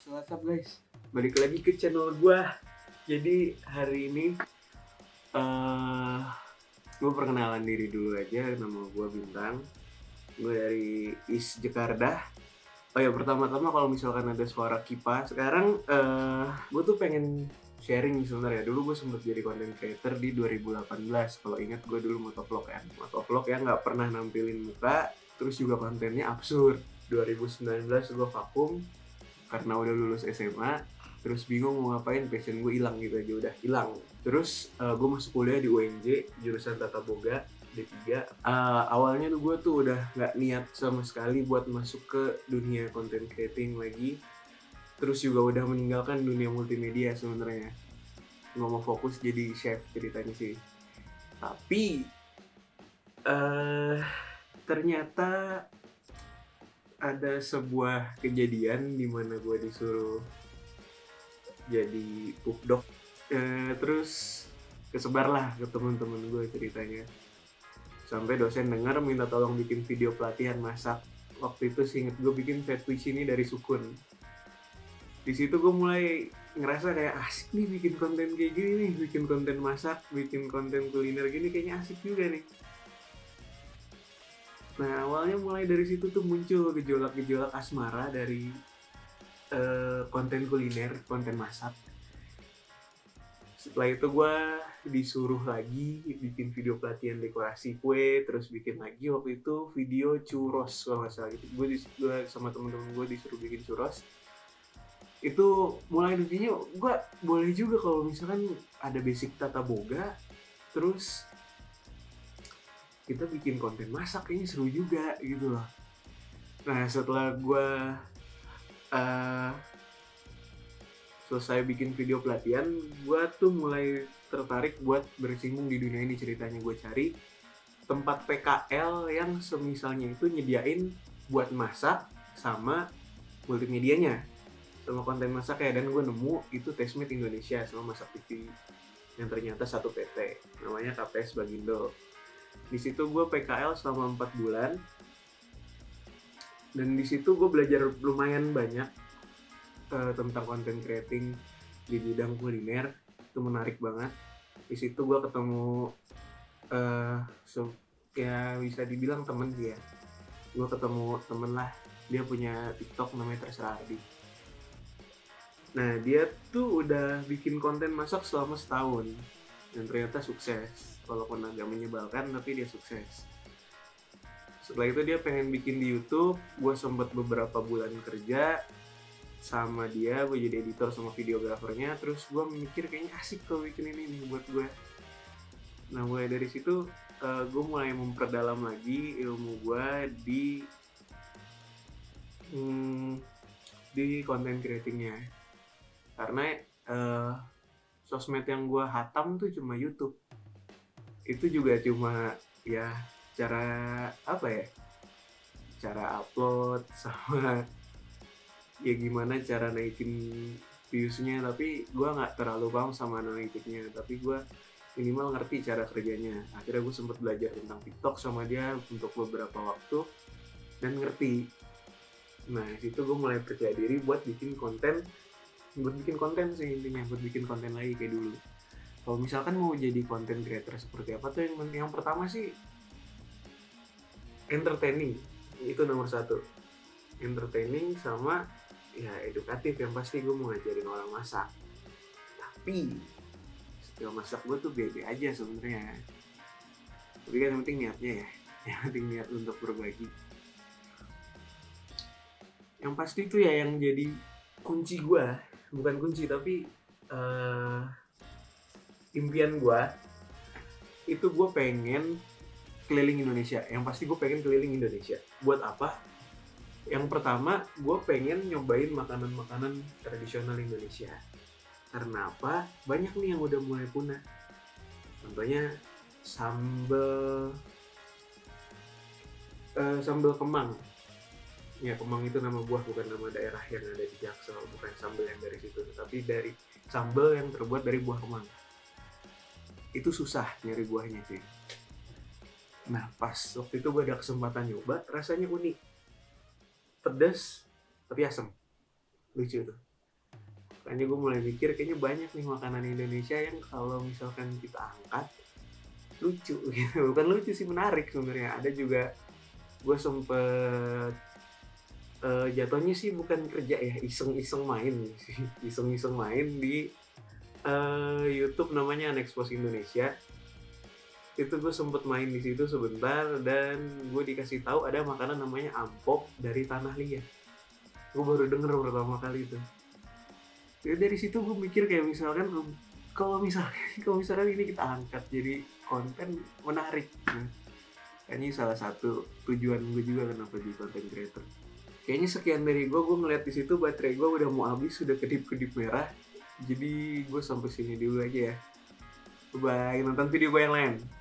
What's up guys, balik lagi ke channel gue. Jadi hari ini uh, gue perkenalan diri dulu aja. Nama gue Bintang. Gue dari East Jakarta. Oh ya, pertama-tama kalau misalkan ada suara kipas sekarang, gue tuh pengen sharing sebenarnya. Dulu gue sempet jadi content creator di 2018. Kalau ingat, gue dulu motovlog kan. Motovlog yang nggak pernah nampilin muka, terus juga kontennya absurd. 2019 gue vakum karena udah lulus SMA, terus bingung mau ngapain, passion gue hilang gitu aja, udah hilang. Terus gue masuk kuliah di UNJ jurusan Tata Boga D3. Awalnya tuh gue tuh udah nggak niat sama sekali buat masuk ke dunia content creating lagi, terus juga udah meninggalkan dunia multimedia sebenarnya. Nggak mau fokus jadi chef ceritanya sih. Tapi ternyata ada sebuah kejadian di mana gue disuruh jadi pupdog. Terus kesebarlah ke teman-teman gue ceritanya, sampai dosen dengar minta tolong bikin video pelatihan masak. Waktu itu seinget gue bikin sandwich ini dari sukun. Di situ gue mulai ngerasa kayak asik nih bikin konten kayak gini nih, bikin konten masak, bikin konten kuliner gini kayaknya asik juga nih. Nah, awalnya mulai dari situ tuh muncul gejolak-gejolak asmara dari konten kuliner, konten masak. Setelah itu gue disuruh lagi bikin video pelatihan dekorasi kue, terus bikin lagi waktu itu video churros kalau nggak salah gitu. Gue sama temen-temen gue disuruh bikin churros. Itu mulai intinya gue boleh juga kalau misalkan ada basic tata boga, terus kita bikin konten masak kayaknya seru juga gitu loh. Nah, setelah gue selesai bikin video pelatihan, gue tuh mulai tertarik buat bersinggung di dunia ini. Ceritanya gue cari tempat PKL yang semisalnya itu nyediain buat masak sama multimedianya, sama konten masak ya. Dan gue nemu itu Tastemade Indonesia sama Masak TV, yang ternyata satu PT, namanya KPS Bagindo. Di situ gue PKL selama 4 bulan, dan di situ gue belajar lumayan banyak tentang content creating di bidang kuliner. Itu menarik banget. Di situ gue ketemu ya bisa dibilang temen sih ya. Gue ketemu temen lah, dia punya TikTok namanya Terserah Ardi. Nah, dia tuh udah bikin konten masak selama setahun dan ternyata sukses. Walaupun agak menyebalkan, tapi dia sukses. Setelah itu dia pengen bikin di YouTube. Gue sempet beberapa bulan kerja sama dia, gue jadi editor sama videografernya. Terus gue mikir kayaknya asik kalau bikin ini nih buat gue. Nah, mulai dari situ gue mulai memperdalam lagi ilmu gue di content creatingnya. Karena sosmed yang gue hatam tuh cuma YouTube. Itu juga cuma ya cara apa ya, cara upload sama ya gimana cara naikin viewsnya. Tapi gue nggak terlalu paham sama analitiknya, tapi gue minimal ngerti cara kerjanya. Akhirnya gue sempat belajar tentang TikTok sama dia untuk beberapa waktu dan ngerti. Nah, situ gue mulai percaya diri buat bikin konten sih intinya, buat bikin konten lagi kayak dulu. Kalau misalkan mau jadi content creator seperti apa tuh, yang pertama sih entertaining, itu nomor satu. Entertaining sama ya edukatif. Yang pasti gue mau ngajarin orang masak, tapi skill masak gue tuh bebe aja sebenarnya. Tapi kan yang penting niatnya ya, yang penting niat untuk berbagi. Yang pasti tuh ya yang jadi kunci gue, bukan kunci tapi impian gue itu, gue pengen keliling Indonesia. Yang pasti gue pengen keliling Indonesia. Buat apa? Yang pertama, gue pengen nyobain makanan-makanan tradisional Indonesia. Karena apa? Banyak nih yang udah mulai punah. Contohnya sambal Kemang. Ya, Kemang itu nama buah, bukan nama daerah yang ada di Jaksel. Bukan sambal yang dari situ, tapi dari sambal yang terbuat dari buah kemang. Itu susah nyari buahnya sih. Nah, pas waktu itu gue ada kesempatan nyoba, rasanya unik. Pedas tapi asam. Lucu tuh. Makanya gue mulai mikir kayaknya banyak nih makanan Indonesia yang kalau misalkan kita angkat lucu gitu. Bukan lucu sih, menarik sebenarnya. Ada juga gue sempet jatuhnya sih bukan kerja ya, iseng-iseng main sih. Iseng-iseng main di YouTube namanya Unexposed Indonesia. Itu gue sempet main di situ sebentar dan gue dikasih tahu ada makanan namanya ampok dari tanah liat. Gue baru denger pertama kali itu. Jadi dari situ gue mikir kayak misalkan kalau misalkan ini kita angkat jadi konten menarik. Nah, kayaknya salah satu tujuan gue juga kenapa di content creator. Kayaknya sekian dari gue ngeliat di situ baterai gue udah mau habis, sudah kedip-kedip merah. Jadi gue sampai sini dulu aja ya. Bye, nonton video gue yang lain.